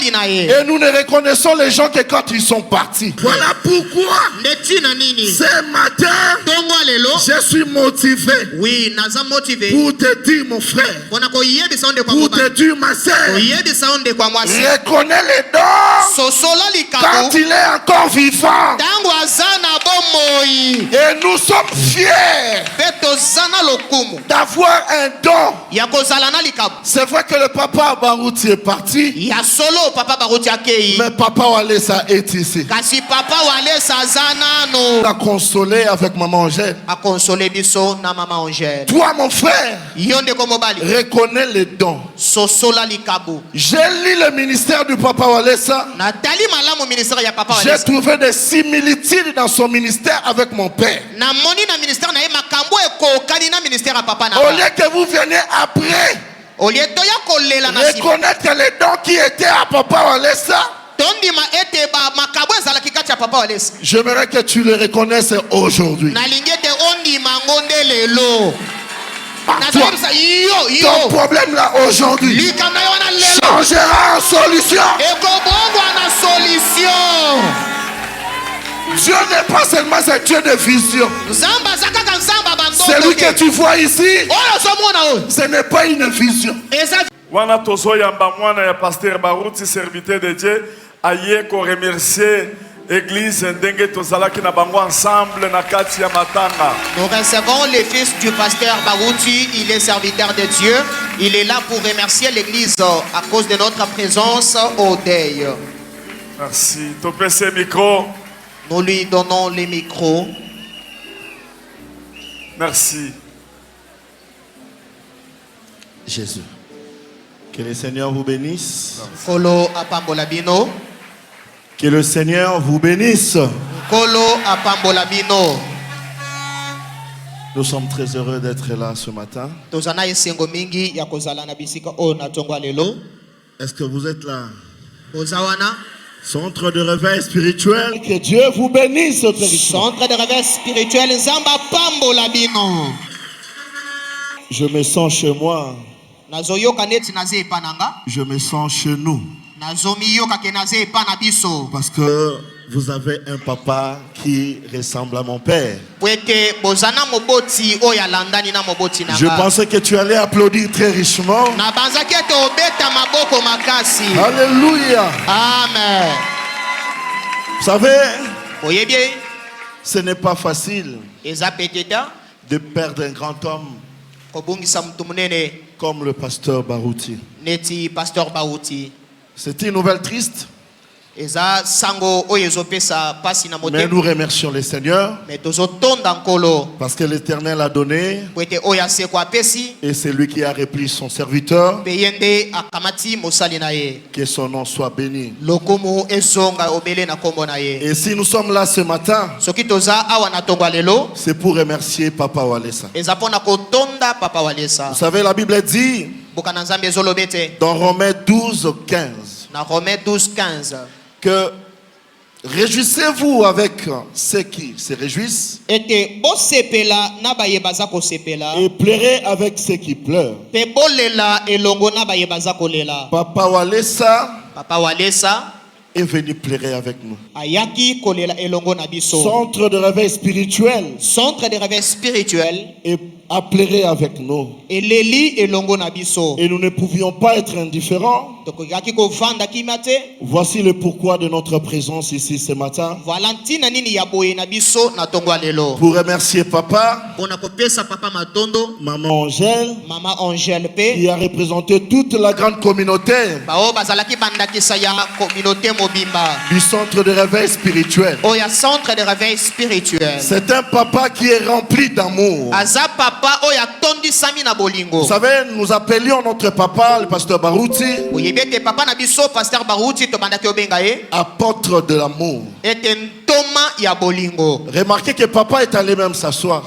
Et nous ne reconnaissons les gens que quand ils sont partis. Voilà pourquoi ce matin, je suis motivé pour te dire mon frère, pour te dire ma soeur, reconnais les dons quand il est encore vivant. Et nous sommes fiers d'avoir un don. C'est vrai que le papa Barouti est parti, mais papa Walesa est ici. Il a consolé avec maman Angèle. Toi mon frère, reconnais les dons. J'ai lu le ministère du papa Walesa. J'ai trouvé des similitudes dans son ministère avec mon père. Au lieu que vous veniez après reconnaître les dons qui étaient à papa Walesa, j'aimerais que tu le reconnaisses aujourd'hui. Toi, ton problème là aujourd'hui changera en solution. Dieu n'est pas seulement un Dieu de vision. Celui que tu vois ici, ce n'est pas une vision. Wana tozo yamba mwana ya pasteur Barouti, serviteur de Dieu, aye ko remercier église ndenge tozalaki na bango ensemble na kati ya matanga. Nous recevons le fils du pasteur Barouti, il est serviteur de Dieu. Il est là pour remercier l'église à cause de notre présence au deuil. Merci. Topese micro. Nous lui donnons les micros. Merci. Jésus. Que le Seigneur vous bénisse. Kolo apambolabino. Que le Seigneur vous bénisse. Kolo apambolabino. Nous sommes très heureux d'être là ce matin. Est-ce que vous êtes là? Centre de réveil spirituel, que Dieu vous bénisse. Centre de réveil spirituel, Nzamba pambolabino. Je me sens chez moi. Je me sens chez nous. Parce que vous avez un papa qui ressemble à mon père. Je pensais que tu allais applaudir très richement. Alléluia. Amen. Vous savez, ce n'est pas facile de perdre un grand homme comme le pasteur Barouti. C'est une nouvelle triste. Mais nous remercions le Seigneur parce que l'Éternel a donné et c'est lui qui a repris son serviteur. Que son nom soit béni. Et si nous sommes là ce matin, c'est pour remercier Papa Walesa. Vous savez, la Bible dit dans Romains 12:15 que réjouissez-vous avec ceux qui se réjouissent et pleurez avec ceux qui pleurent. Papa Walesa est venu pleurer avec nous. Centre de réveil spirituel et a pleuré avec nous. Et nous ne pouvions pas être indifférents. Voici le pourquoi de notre présence ici ce matin. Pour remercier papa, maman Angèle, qui a représenté toute la grande communauté du centre de réveil spirituel. C'est un papa qui est rempli d'amour. Vous savez, nous appelions notre papa, le pasteur Barouti, apôtre de l'amour. Remarquez que papa est allé même s'asseoir.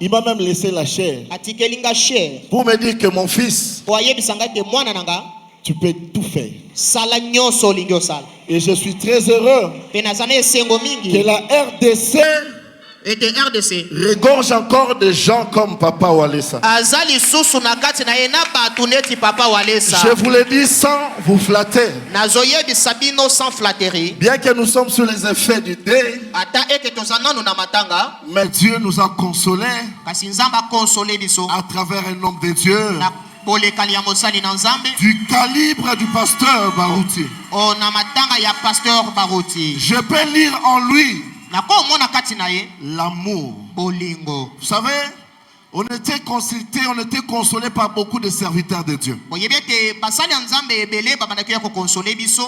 Il m'a même laissé la chair pour me dire que mon fils, tu peux tout faire. Et je suis très heureux que la RDC et de RDC. Regorge encore des gens comme Papa Walesa. Je vous le dis sans vous flatter. Bien que nous sommes sous les effets du deuil, mais Dieu nous a consolés à travers un homme de Dieu du calibre du pasteur Barouti. Je peux lire en lui l'amour. Vous savez, on était consulté, on était consolé par beaucoup de serviteurs de Dieu.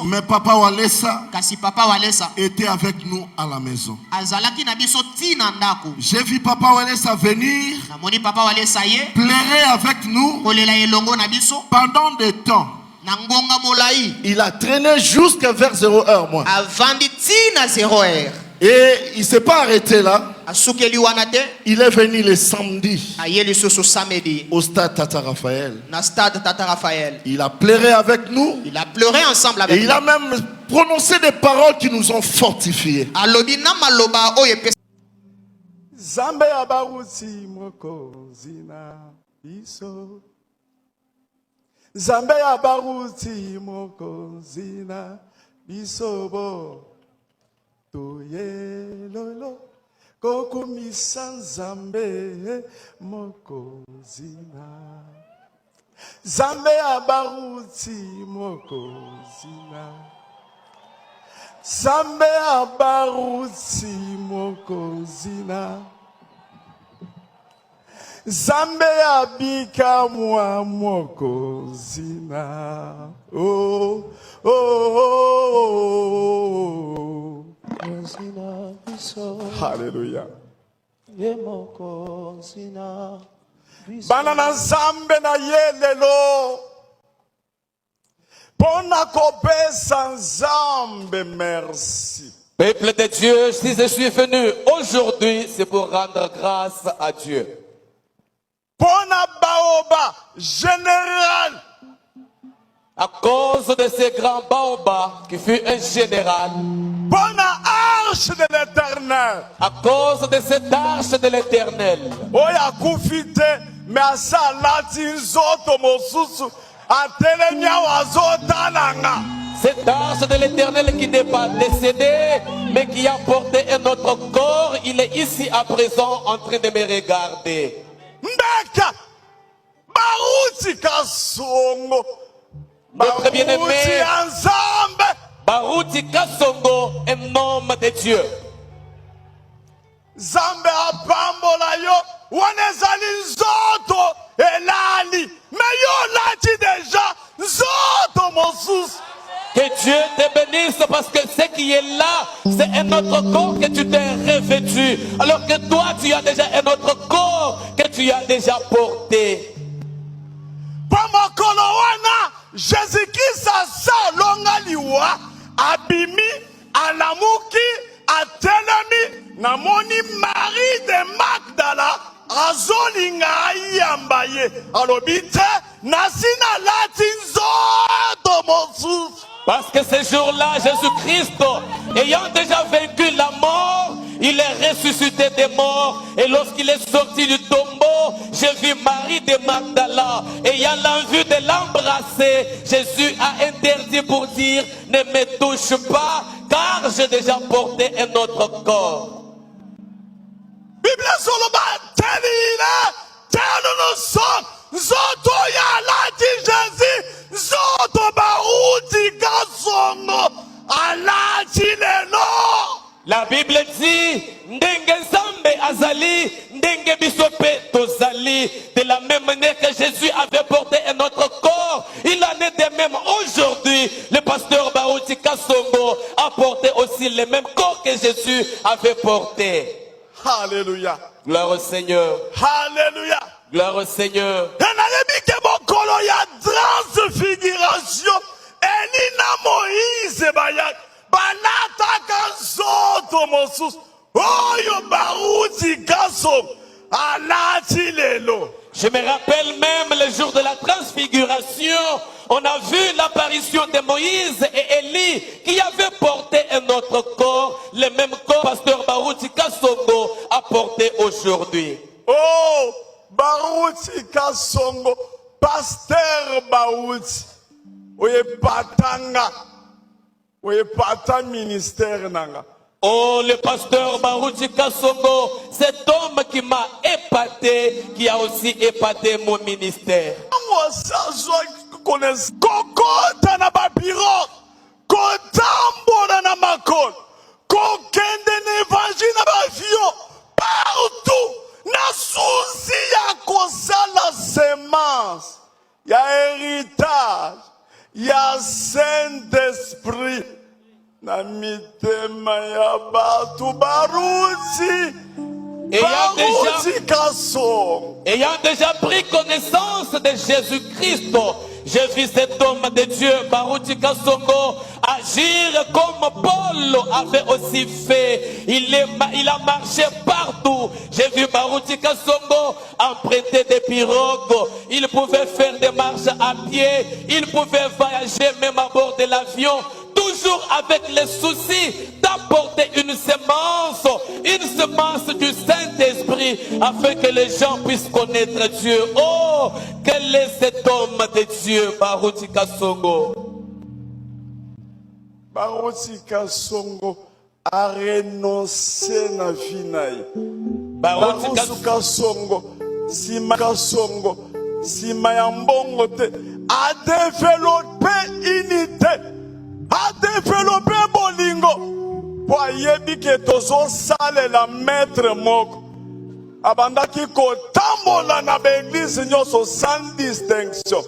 Mais Papa Walesa était avec nous à la maison. J'ai vu Papa Walesa venir, pleurer avec nous pendant des temps. Il a traîné jusqu'à vers 0h, moi. Et il ne s'est pas arrêté là. Il est venu le samedi au stade Tata Raphaël. Il a pleuré avec nous. Il a pleuré ensemble avec nous. Et il a même prononcé des paroles qui nous ont fortifiés. Zambe abaruti mokozina iso. Zambe abaruti mokozina isobo. Toye lolo kokumisa Zambe mokozina. Zambe abaruti mokozina. Zambe abaruti mokozina. Zambe abika mwa mokozina. Oh, oh, oh, oh. Hallelujah. Bana na Zambe na yelelo. Pona kopesa Zambe merci. Peuple de Dieu, si je suis venu aujourd'hui, c'est pour rendre grâce à Dieu. Pona baoba général. À cause de ce grand baoba qui fut un général. Pona arche de l'Éternel. À cause de cette arche de l'Éternel. Oya kufite mais asa lati nzoto mosusu atelemia wazotalanga. Cette arche de l'Éternel qui n'est pas décédé, mais qui a porté un autre corps, il est ici à présent en train de me regarder. Mbeka Barouti Kasongo. Notre bien-aimé Barouti Kasongo, un homme de Dieu. Zambe apambola yo wanezali nzoto elali mais yo lati déjà nzoto mosusu. Que Dieu te bénisse parce que ce qui est là, c'est un autre corps que tu t'es revêtu. Alors que toi, tu as déjà un autre corps que tu as déjà porté. Pamakolowana, Jésus-Christ sa longa liwa, abimi, alamuki, atelemi, namoni Marie de Magdala, azolinga yambaye, alobite, nasina latinzo mosus. Parce que ce jour-là, Jésus-Christ, ayant déjà vaincu la mort, il est ressuscité des morts. Et lorsqu'il est sorti du tombeau, j'ai vu Marie de Magdala. Ayant l'envie de l'embrasser, Jésus a interdit pour dire, ne me touche pas, car j'ai déjà porté un autre corps. Bible soloba tenina, tenu son, zoto ya lati Jésus, zoto barouti kasongo, alati lelo. La Bible dit, ndenge Nzambe azali, ndenge bisope tozali. De la même manière que Jésus avait porté un autre corps, il en est de même aujourd'hui. Le pasteur Barouti Kasongo a porté aussi le même corps que Jésus avait porté. Alléluia. Gloire au Seigneur. Alléluia. Gloire au Seigneur. Transfiguration. Elina Moïse Bayak. Banata Kanzoto Mosus. Oyo Barouti Kaso. Alati Lelo. Je me rappelle même le jour de la transfiguration. On a vu l'apparition de Moïse et Élie qui avaient porté un autre corps, le même corps. Pasteur Barouti Kasongo a aujourd'hui. Oh, Baruti Kasongo, Pasteur Baruti, oye patanga, oye pata ministère nanga. Oh, le pasteur Baruti Kasongo, cet homme qui m'a épaté, qui a aussi épaté mon ministère. Kokota na babiro, kotambola na makol, kokende na évangile na bavio, partout, na souci ya kozala semence, ya héritage, ya Saint-Esprit, na mitema ya batu Baruti. Ayant déjà pris connaissance de Jésus-Christ, j'ai vu cet homme de Dieu, Baruti Kasongo, agir comme Paul avait aussi fait. Il a marché partout. J'ai vu Baruti Kasongo emprunter des pirogues. Il pouvait faire des marches à pied. Il pouvait voyager même à bord de l'avion. Toujours avec le souci d'apporter une semence du Saint-Esprit, afin que les gens puissent connaître Dieu. Oh, quel est cet homme de Dieu, Baruti Kasongo? Baruti Kasongo a renoncé na vie. Baruti Kasongo, sima Kasongo, sima ya mbongo te, a développé unité. A développé bolingo pour yebi ke tozo sale la maître moko abandaki ko tambola na l'église nyoso sans distinction.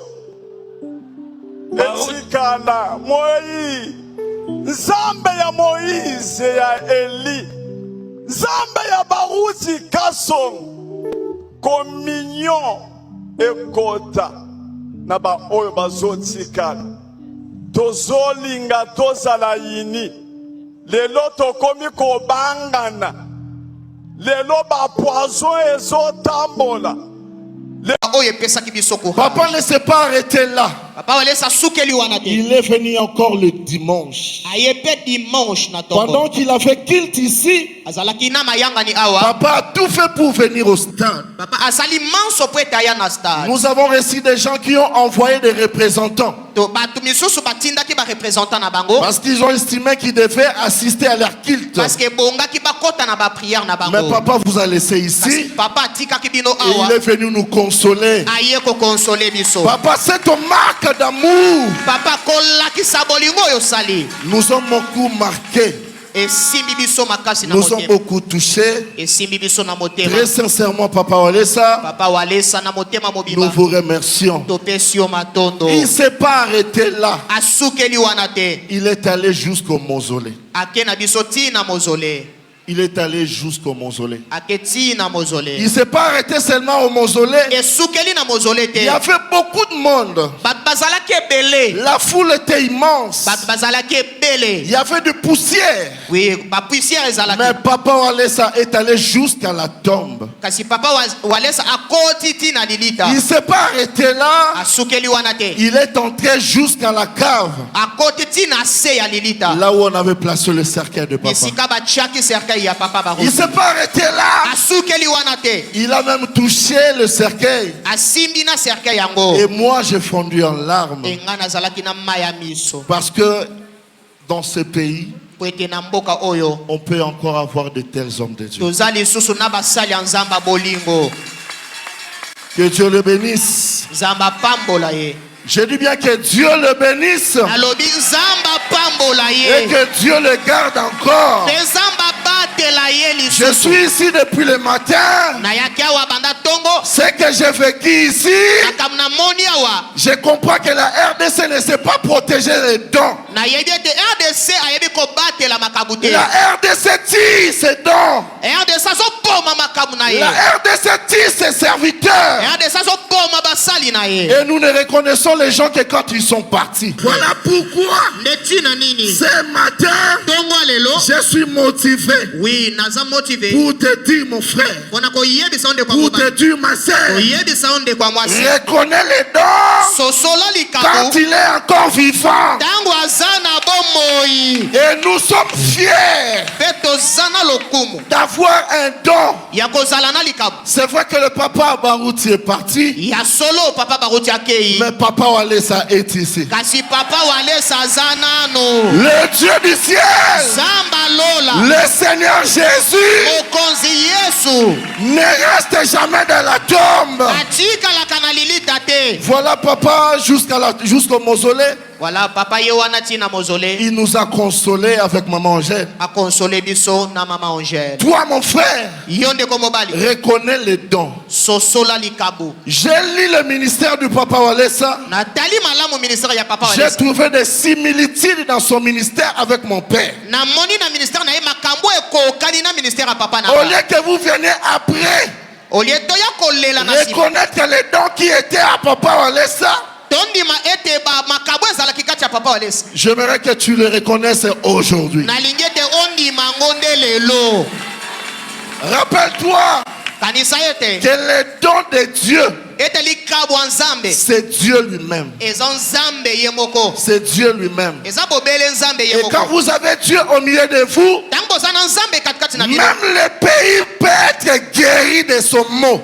Etikala moi nzambe ya Moïse ya Eli, nzambe ya Baruti Kasongo, communion ekota na ba oyo bazotikala. Tozolinga tozala yini, lelo tokomi kobangana, lelo ba poison ezotambola. Papa ne s'est pas arrêté là. Il est venu encore le dimanche. Pendant qu'il a fait culte ici, Papa a tout fait pour venir au stade. Nous avons reçu des gens qui ont envoyé des représentants. Parce qu'ils ont estimé qu'ils devaient assister à leur culte. Mais Papa vous a laissé ici. Et il est venu nous consoler. Papa, c'est ton marque d'amour. Nous sommes beaucoup marqués. Nous sommes beaucoup touchés. Très sincèrement, Papa Walesa, nous vous remercions. Il ne s'est pas arrêté là. Il est allé jusqu'au mausolée. Il est allé jusqu'au mausolée. Il ne s'est pas arrêté seulement au mausolée. Il y avait beaucoup de monde. La foule était immense. Il y avait de poussière. Mais Papa Walesa est allé jusqu'à la tombe. Il ne s'est pas arrêté là. Il est entré jusqu'à la cave. Là où on avait placé le cercueil de Papa. Il ne s'est pas arrêté là. Il a même touché le cercueil. Et moi j'ai fondu en larmes. Parce que dans ce pays, on peut encore avoir de tels hommes de Dieu. Que Dieu le bénisse. Je dis bien que Dieu le bénisse. Et que Dieu le garde encore. Je suis ici depuis le matin. Ce que j'ai vécu ici, je comprends que la RDC ne sait pas protéger les dons. La RDC tire ses dons. La RDC tire ses serviteurs. Et nous ne reconnaissons les gens que quand ils sont partis. Voilà pourquoi ce matin je suis motivé pour te dire mon frère, pour te dire ma soeur, reconnais les dons quand il est encore vivant. Et nous sommes fiers d'avoir un don. C'est vrai que le papa Barouti est parti, mais papa Walesa est ici. Le Dieu du ciel, le Seigneur Jésus, ne reste jamais dans la tombe. Voilà papa jusqu'au mausolée. Voilà, papa Yohanatina mausolée. Il nous a consolés avec maman Angèle. A consolé biso na maman Angèle. Toi mon frère, Yonde komobali. Reconnais les dons. Sosola likabu. J'ai lu le ministère du papa Walesa. Natali malamu ministère ya papa Walesa. J'ai trouvé des similitudes dans son ministère avec mon père. Na moni na ministère na ye makambo ekokani na ministère ya papa na. Au lieu que vous veniez après, reconnaître les dons qui étaient à papa Walesa. J'aimerais que tu les reconnaisses aujourd'hui. Rappelle-toi que les dons de Dieu, c'est Dieu lui-même. C'est Dieu lui-même. Et quand vous avez Dieu au milieu de vous, même le pays peut être guéri de son mot.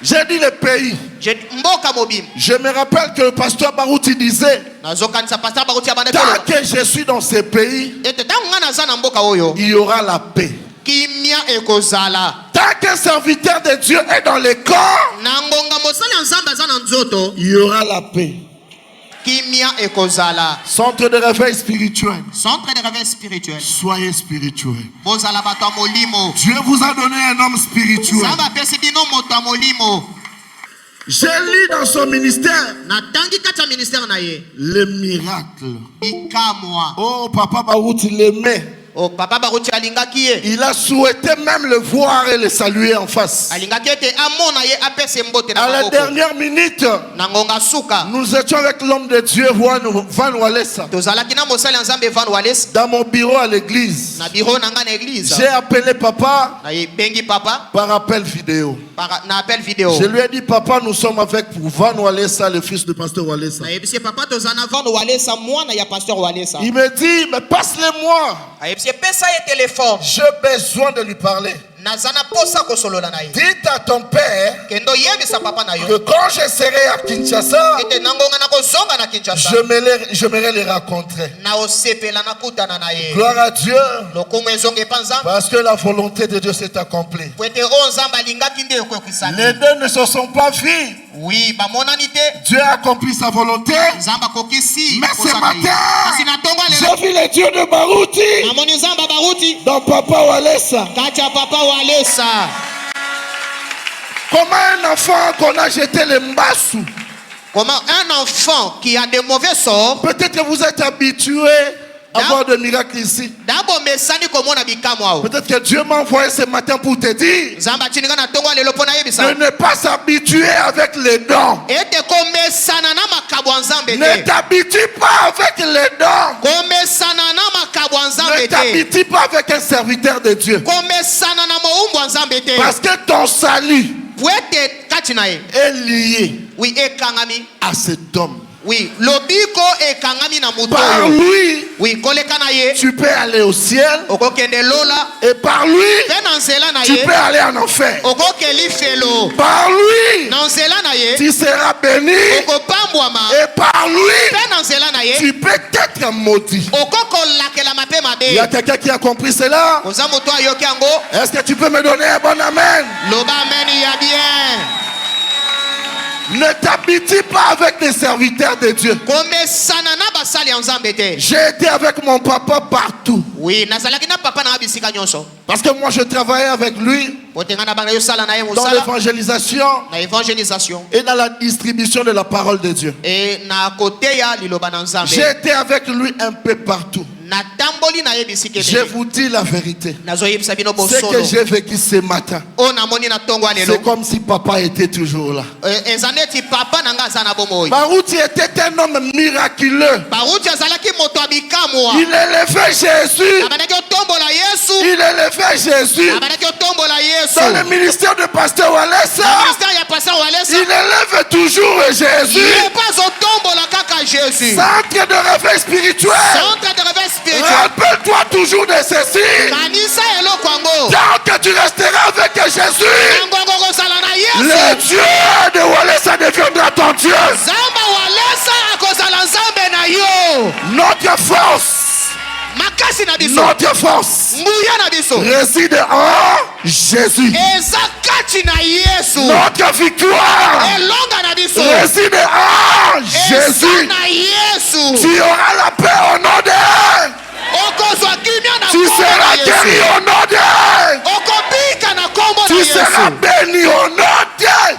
J'ai dit le pays. Je me rappelle que le pasteur Barouti disait, tant que je suis dans ce pays, il y aura la paix. Tant qu'un serviteur de Dieu est dans le corps, il y aura la paix. Centre de réveil spirituel. Soyez spirituel. Dieu vous a donné un homme spirituel. J'ai lu dans son ministère le miracle. Oh, papa Barouti l'aimait. Oh, papa Barouti alingaki ye. Il a souhaité même le voir et le saluer en face. Alingaki ete amona ye apese mbote na à la maboko. dernière minute, Nangonga suka. nous étions avec l'homme de Dieu Van Walesa. Tozalaki na mosali nzambe Van Walesa. Dans mon bureau à l'église. Na bureau nanga na église. J'ai appelé papa Na bengi papa par appel vidéo. na appel vidéo. Je lui ai dit, papa, nous sommes avec Van Walesa, le fils du pasteur Walesa. Na yebisi papa tozana Van Walesa mwana ya pasteur Walesa. Il me dit, mais passe-le-moi. Ayebisi pesa ye téléphone. J'ai besoin de lui parler. Nazana posa ko solola na ye. Dites à ton père Kendo yebisa papa na yo. que quand je serai à Kinshasa, Ete nangonga na kozonga na Kinshasa. j'aimerais les rencontrer. Na osepela na kutana na ye. Gloire à Dieu. Lokumu ezonge panza. Parce que la volonté de Dieu s'est accomplie. Pwete onzamba lingaki nde ko kwisana. Les deux ne se sont pas vus. Oui, ba monani te. Dieu a accompli sa volonté. Nzamba kokisi. Mais ce matin, Asina tonga le. j'ai vu le Dieu de Barouti Amoni nzamba baruti. dans papa Walesa. Kacha papa Walesa. Comment un enfant qu'on a jeté le mbassou. Comment un enfant qui a de mauvais sorts. Peut-être que vous êtes habitué à voir des miracles ici. D'abord mesani komona bikamwa. Peut-être que Dieu m'a envoyé ce matin pour te dire Nzamba chininga na tonga lelo pona yebisa. de ne pas s'habituer avec les dons. Ete komesana na makabwa nzambe Ne te. t'habitue pas avec les dons. Komesana na makabwa Ne nzambe te. t'habitue pas avec un serviteur de Dieu. Komesana na moumbwa nzambe te. Parce que ton salut Pwete kati na ye. est lié Oui, ekangami. à cet homme. Oui, lobiko ekangami na muto. Par lui, Oui, koleka na ye. tu peux aller au ciel. Okokende lola. Et par lui, Pe na nzela na tu ye. peux aller en enfer. Okokeli felo. Par lui, Na nzela na ye. tu seras béni. Okopambwama. Et par lui, Pe na nzela na ye. tu peux être maudit. Okokolakela mape Il y a mabe. quelqu'un qui a compris cela? Oza moto ayoki yango. Est-ce que tu peux me donner un bon amen? Loba amen ya bien. Ne t'habitue pas avec les serviteurs de Dieu. Komesana na basali ya nzambe te. J'ai été avec mon papa partout. Oui, nazalaki na papa na bisika nyonso. Parce que moi je travaillais avec lui Botenga na banga yo sala na ye dans mosala. l'évangélisation Na évangélisation. et dans la distribution de la parole de Dieu. Et na kote ya liloba na nzambe. J'ai été avec lui un peu partout. Na tamboli na ye bisika Je vous dis la vérité. Nazo yebisa bino Ce bosolo. que j'ai vécu ce matin, O na moni na tongo c'est alelo. comme si papa était toujours là. Ezaneti papa nanga za na bomoi. Barouti était un homme miraculeux. Baruti azalaki moto abikamwa. Il élevait Jésus. Abandaki otombola Yesu. Il élevait Jésus. Abandaki otombola Yesu. Dans le ministère de pasteur Na Walesa, ministère ya pasteur Walesa. il élève toujours Jésus. Ye pas otombola kaka Jésus. Centre de réveil spirituel. Centre de réveil spirituel. Rappelle-toi toujours de ceci. Tant que tu resteras avec Jésus, le Dieu de Walesa deviendra ton Dieu. Notre force réside en Jésus. Notre victoire réside en Jésus. Tu auras la paix au nom d'elle. Tu seras guéri au nom d'elle. Tu seras béni au nom d'elle.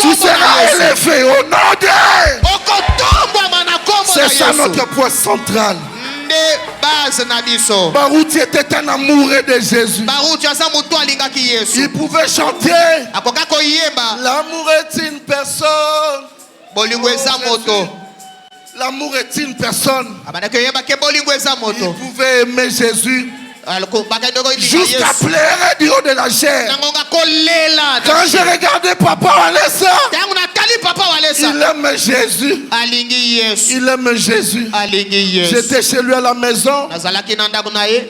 Tu seras élevé au nom d'elle. C'est ça notre point central. Baruti était un amoureux de Jésus. Il pouvait chanter. L'amour est une personne. L'amour est une personne. Il pouvait aimer Jésus jusqu'à pleurer du haut de la chair. Quand j'ai regardé Papa Walesa, il aime Jésus. Il aime Jésus. J'étais chez lui à la maison.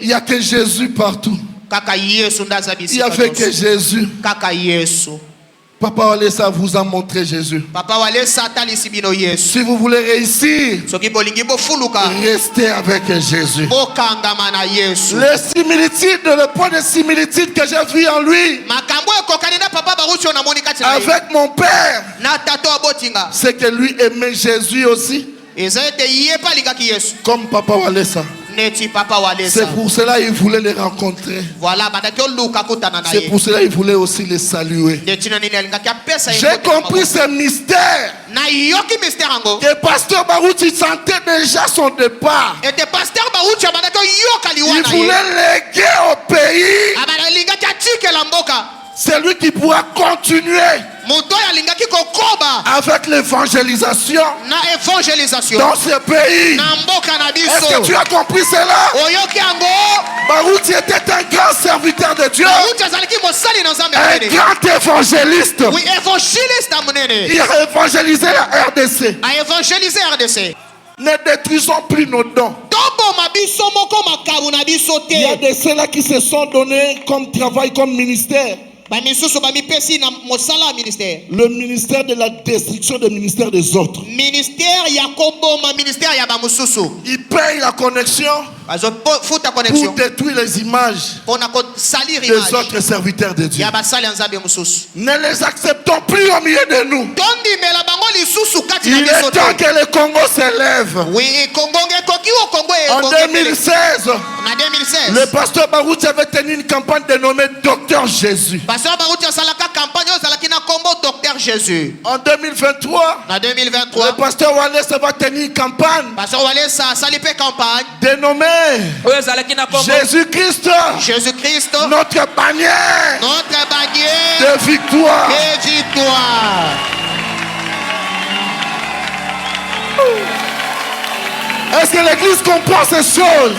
Il n'y a que Jésus partout. Il n'y avait que Jésus. Papa Walesa vous a montré Jésus. Si vous voulez réussir, restez avec Jésus. Les similitudes, le point de similitude que j'ai vu en lui avec mon père, c'est que lui aimait Jésus aussi, comme Papa Walesa. C'est pour cela qu'il voulait les rencontrer. C'est pour cela qu'il voulait aussi les saluer. J'ai compris ce mystère. Que Pasteur Baruti sentait déjà son départ. Il voulait léguer au pays. C'est lui qui pourra continuer avec l'évangélisation dans ce pays. Est-ce que tu as compris cela? Baruti était un grand serviteur de Dieu, un grand évangéliste. Il a évangélisé la RDC. Ne détruisons plus nos dons. Il y a de ceux-là qui se sont donnés comme travail, comme ministère. Le ministère de la destruction des ministères des autres. Il paye la connexion pour détruire les images des autres serviteurs de Dieu. Ne les acceptons plus au milieu de nous. Il est temps que le Congo s'élève. En 2016, le pasteur Baruti avait tenu une campagne dénommée Docteur Jésus. En 2023, le pasteur Walesa va tenir une campagne dénommée Jésus-Christ, notre bannière de victoire. Est-ce que l'église comprend ces choses?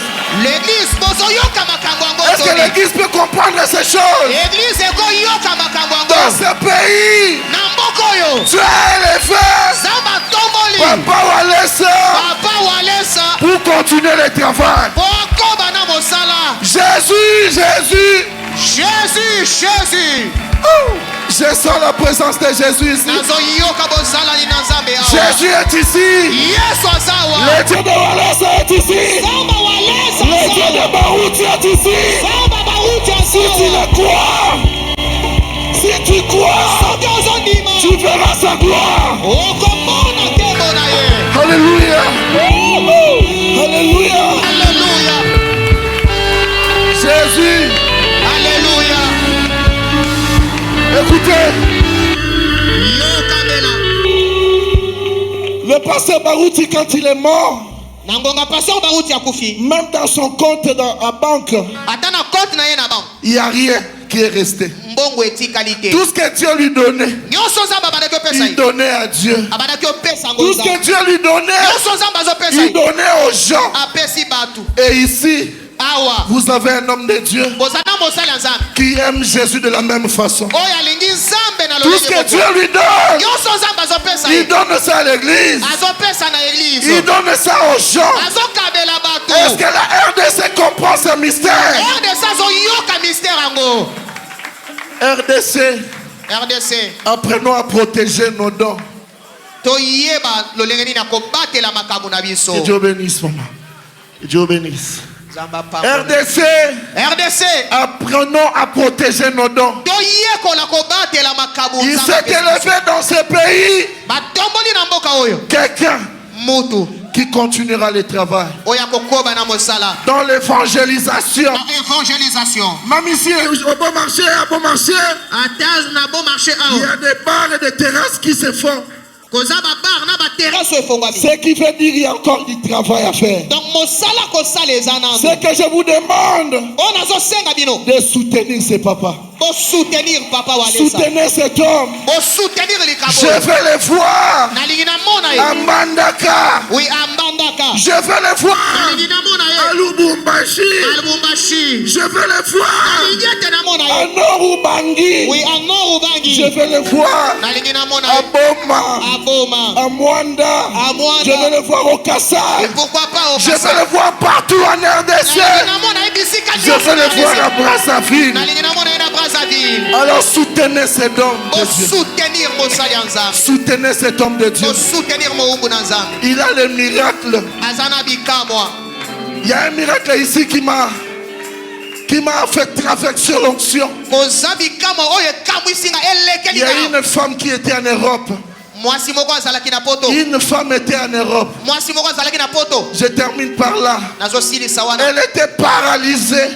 Est-ce que l'église peut comprendre ces choses? Dans ce pays, tu as élevé Papa Walesa pour continuer le travail. Jésus. Je sens la présence de Jésus ici. Jésus est ici. Le Dieu de Walesa est ici. Le Dieu de Baruti est ici. Si tu le crois, tu verras sa gloire. Alléluia. Alléluia. Jésus. Alléluia. Écoutez. Le pasteur Baruti, quand il est mort, même dans son compte à banque, il n'y a rien qui est resté. Tout ce que Dieu lui donnait, il donnait à Dieu. Tout ce que Dieu lui donnait, il donnait aux gens. Et ici, vous avez un homme de Dieu qui aime Jésus de la même façon. Tout ce que Dieu lui donne, il donne donne ça à l'église. Il donne ça aux gens. Est-ce que la RDC comprend ce mystère? RDC, apprenons à protéger nos dons. Que Dieu bénisse, maman. Que Dieu bénisse. RDC, apprenons à protéger nos dons. Il s'est élevé dans ce pays quelqu'un qui continuera le travail dans l'évangélisation. Même ici, au bon marché, il y a des bars et des terrasses qui se font. Ce qui veut dire qu'il y a encore du travail à faire. Ce que je vous demande de soutenir ces papas. Soutenez cet homme. Je veux le voir à Mbandaka. Je veux le voir à Lubumbashi. Je veux le voir à Norubangi. Je veux le voir à Boma, à Mwanda. Je veux le voir au Kassai. Je veux le voir partout en RDC. Je veux le voir à Brazzaville. Alors soutenez cet homme de Dieu. Soutenez cet homme de Dieu. Il a le miracle. Il y a un miracle ici qui m'a fait traverser l'onction. Il y a une femme qui était en Europe. Une femme était en Europe. Je termine par là. Elle était paralysée.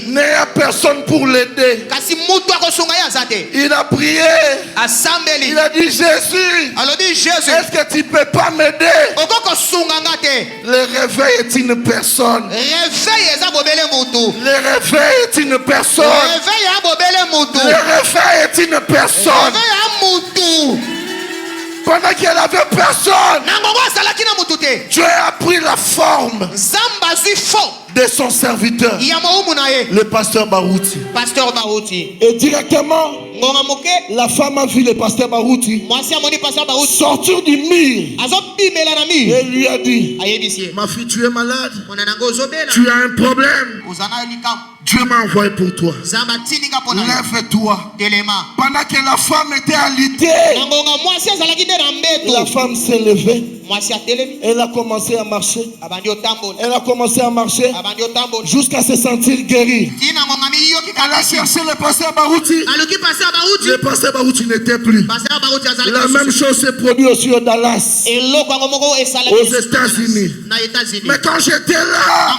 Il n'y a personne pour l'aider. Il a prié. Il a dit Jésus, est-ce que tu ne peux pas m'aider? Le réveil est une personne. Le réveil est une personne. Le réveil est une personne. Pendant qu'il n'y avait personne, Dieu a pris la forme de son serviteur, le pasteur Barouti. Et directement, la femme a vu le pasteur Barouti sortir du mur et lui a dit, ma fille, tu es malade, tu as un problème, Dieu m'a envoyé pour toi. Lève-toi. Pendant que la femme était alitée, la femme s'est levée. Elle a commencé à marcher. Elle a commencé à marcher jusqu'à se sentir guérie. Elle a cherché le pasteur Barouti. Le pasteur Barouti n'était plus. La même chose s'est produite aussi au Dallas, aux États-Unis. Mais quand j'étais là,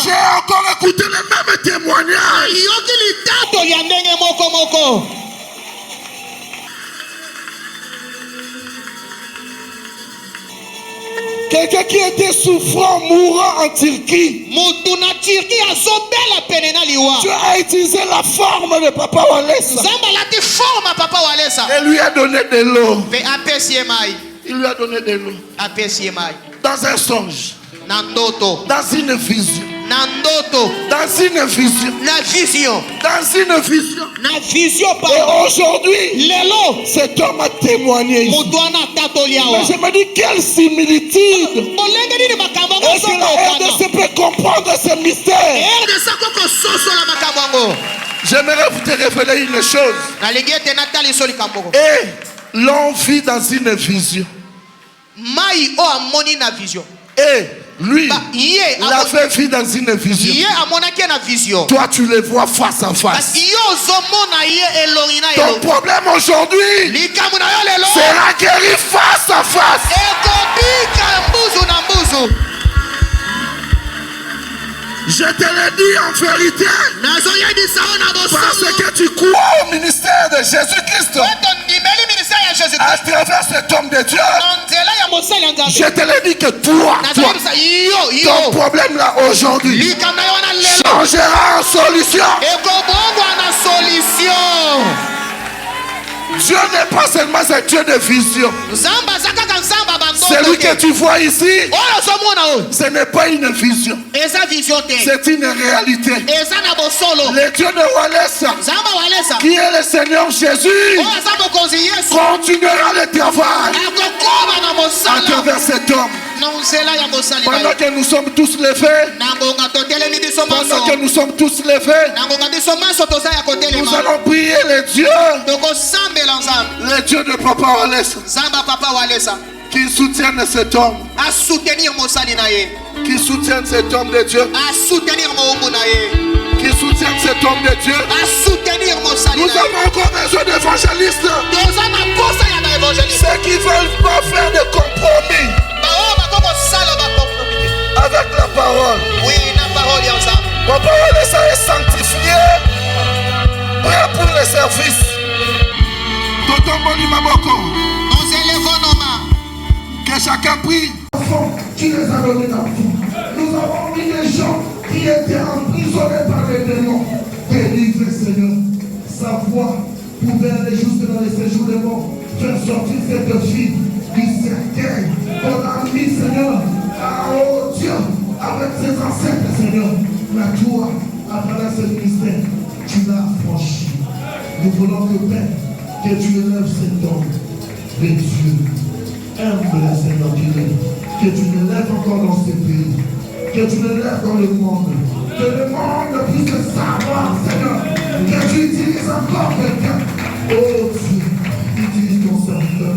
j'ai encore écouté le même témoignage. Quelqu'un qui était souffrant, mourant en Turquie. Tu as utilisé la forme de Papa Walesa. Et lui a donné de l'eau. Il lui a donné de l'eau. Dans un songe. Dans une vision. Dans une vision. Dans une vision. Et aujourd'hui, cet homme a témoigné ici. Mais je me dis, quelle similitude. Est-ce que la RDC peut comprendre ce mystère? J'aimerais vous te révéler une chose. Et l'on vit dans une vision. Et lui, il avait vu dans une vision. Toi, tu le vois face à face. Ton problème aujourd'hui sera guéri face à face. Je te le dis en vérité, parce que tu crois au ministère de Jésus-Christ. À travers cet homme de Dieu, je te le dis que toi, ton problème là aujourd'hui changera en solution. Dieu n'est pas seulement un Dieu de vision. Celui que tu vois ici, ce n'est pas une vision. C'est une réalité. Le Dieu de Walesa, qui est le Seigneur Jésus, continuera le travail à travers cet homme. Pendant que nous sommes tous levés, nous allons prier le Dieu de Papa Walesa, qui soutienne cet homme, qui soutienne cet homme de Dieu, qui soutienne cet homme de Dieu. Nous avons encore besoin d'évangélistes, ceux qui ne veulent pas faire de compromis avec la parole. Papa Walesa est sanctifié, prêt pour le service. Nous élevons nos mains. Que chacun prie. Tu les as donnés dans tout. Nous avons mis des gens qui étaient emprisonnés par les démons. Délivre, Seigneur. Sa voix pouvait aller jusque dans les séjours des morts. Faire sortir cette fille du cercueil. On a mis, Seigneur, oh Dieu, avec ses ancêtres, Seigneur. Mais toi, à travers ce ministère, tu l'as franchi. Nous voulons que Père, que tu élèves cet homme de Dieu. Humble, Seigneur, que tu l'élèves encore dans ce pays, que tu l'élèves dans le monde, que le monde puisse savoir, Seigneur, que tu utilises encore quelqu'un. Oh Dieu, utilise ton serviteur,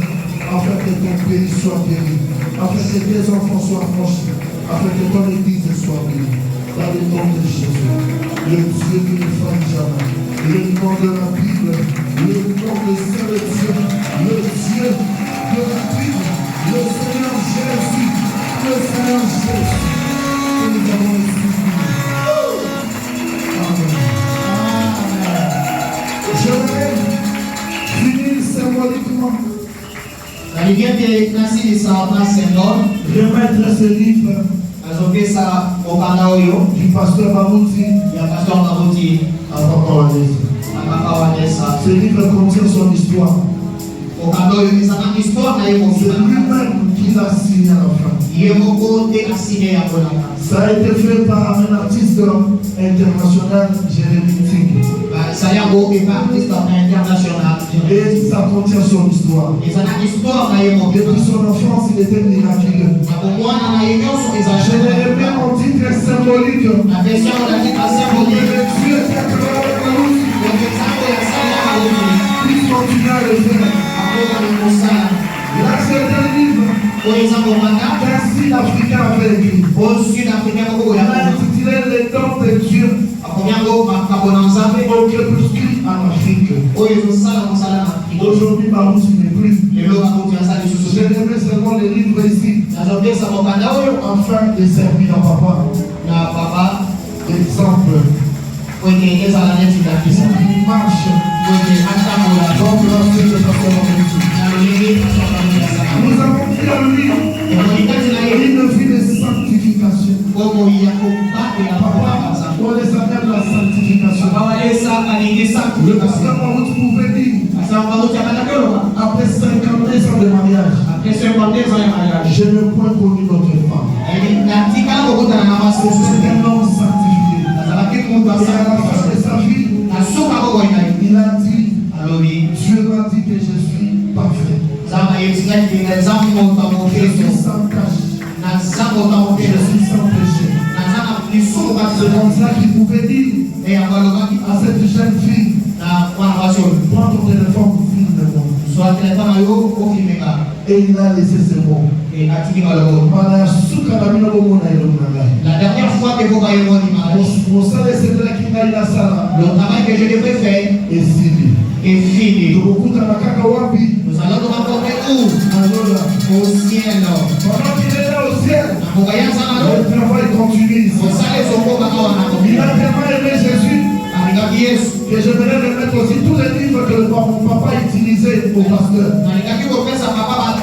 afin que ton pays soit béni, afin que tes enfants soient franchis, afin que ton église soit bénie. Dans le nom de Jésus, le Dieu qui ne faille jamais, le nom de la Bible, le nom de Saint Dieu, le Dieu de la Bible, le Seigneur Jésus, que nous avons ici. Amen. Je vais finir symboliquement. Remettre ce livre du pasteur Barouti à Papa Walesa. Ce livre contient son histoire. C'est lui-même qui l'a signé à la fin. Ça a été fait par un artiste international, Jérémy Ting. Et ça contient son histoire. Depuis son enfance, il était miraculeux. Jérémy en titre symbolique. Dieu qui a créé il continue à le faire. Là, c'est un livre qu'un Sud-Africain avait écrit. Il a intitulé Les dons de Dieu au crépuscule en Afrique. Aujourd'hui, Barouti n'est plus. Je remets seulement les livres ici afin de servir à papa. Exemple. Qui marche. Nous avons pris un livre, une vie de sanctification. On les appelle la sanctification. Le pasteur Barouti pouvait dire, après 50 ans de mariage, je n'ai point connu notre femme. C'est un homme sanctifié. Et à la fin de sa vie, il a dit, Dieu m'a dit que je suis parfait. Je suis sans tâche. Je suis sans péché. C'est comme ça qu'il pouvait dire à cette jeune fille, prends ton téléphone, filme-moi. Et il a laissé ce mot. La dernière fois que vous voyez mon image, le travail que je devais faire est fini. Nous allons nous rencontrer où? Au ciel. Pendant qu'il est là au ciel, le travail continue. Il a tellement aimé Jésus que je voudrais remettre aussi tous les livres que mon papa utilisait au pasteur.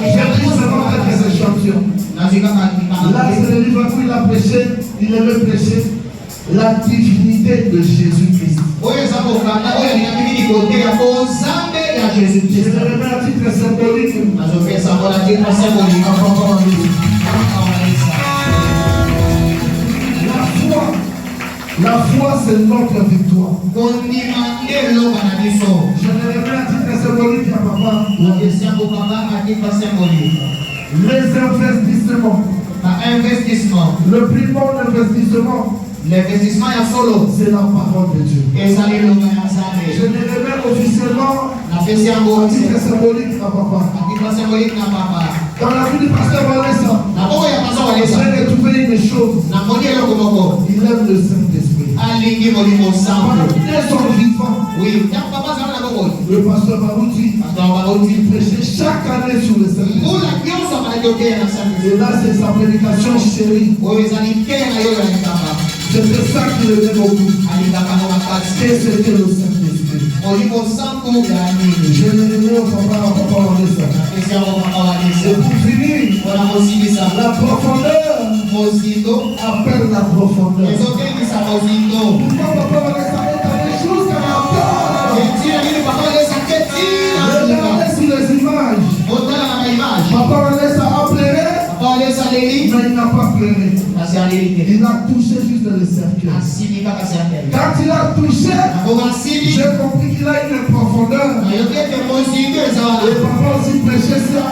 J'ai pris seulement quelques échantillons. Là, c'est le livre où il a prêché, il aimait prêcher la divinité de Jésus-Christ. Je le remets à titre symbolique La foi, c'est notre victoire. Je ne remets à titre symbolique à papa. Les investissements. Le plus bon investissement. L'investissement est solo. C'est la parole de Dieu. Je ne remets officiellement à titre symbolique à papa. Dans la vie du pasteur Vanessa, j'ai retrouvé une chose. Il aime le Saint-Esprit. Pendant son vivant, le pasteur Barouti prêchait chaque année sur le Saint-Esprit. Et là, c'est sa prédication chérie. C'était ça qui le fait beaucoup. Et c'était le Saint-Esprit. Je le remets au papa Vanessa. Et pour finir, la profondeur appelle la profondeur. Pourquoi papa Vanessa est dans les choses qu'elle a regardez sur les images. Papa Vanessa a pleuré, mais il n'a pas pleuré. Il a touché juste le cercueil. Quand il a touché, j'ai compris qu'il a une profondeur. Et papa aussi prêchait ça.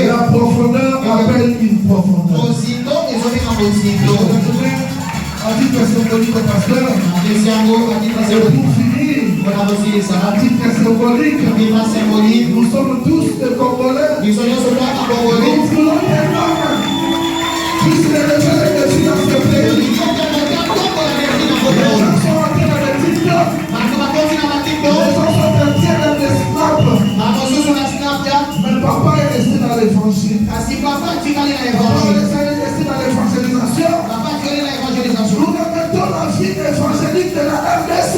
La profondeur appelle une profondeur. À titre symbolique, pasteur. Et pour finir, à titre symbolique, nous sommes tous des Congolais. Nous voulons puisse les révéler que tu as ce pays. Les gens sont entrés dans les TikTok. Les gens sont entrés dans les Snap. Mais papa est resté dans l'évangile. Papa est resté dans l'évangélisation. Nous remettons la vie évangélique de la RDC.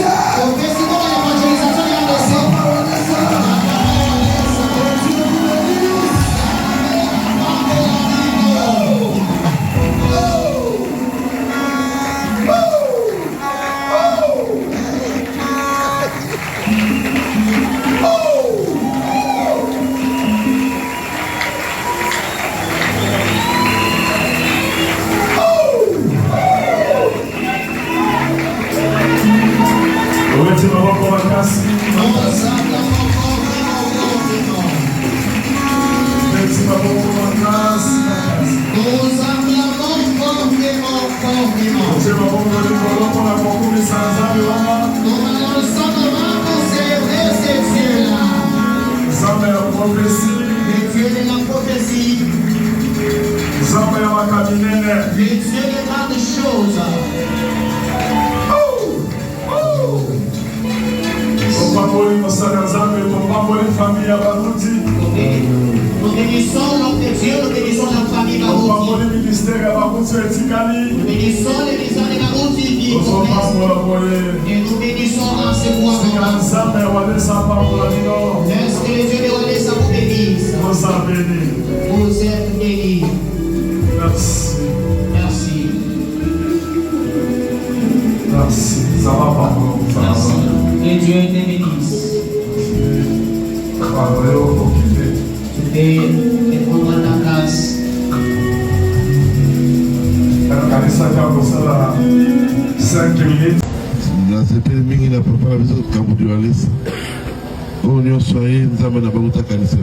Nous bénissons l'homme de Dieu, nous bénissons la famille Barouti. Nous bénissons les maisons de Barouti qui et nous bénissons en ce mois. Est-ce que les dieux de Walesa vous bénissent? Vous êtes bénis. Merci. Merci. Merci. Ça va pas. Merci. Que Dieu te bénisse. Tu peux prendre ta place. nasepeli mingi na papa na biso kambo du alesa oyo nyonso aye nzambe na bango takanisa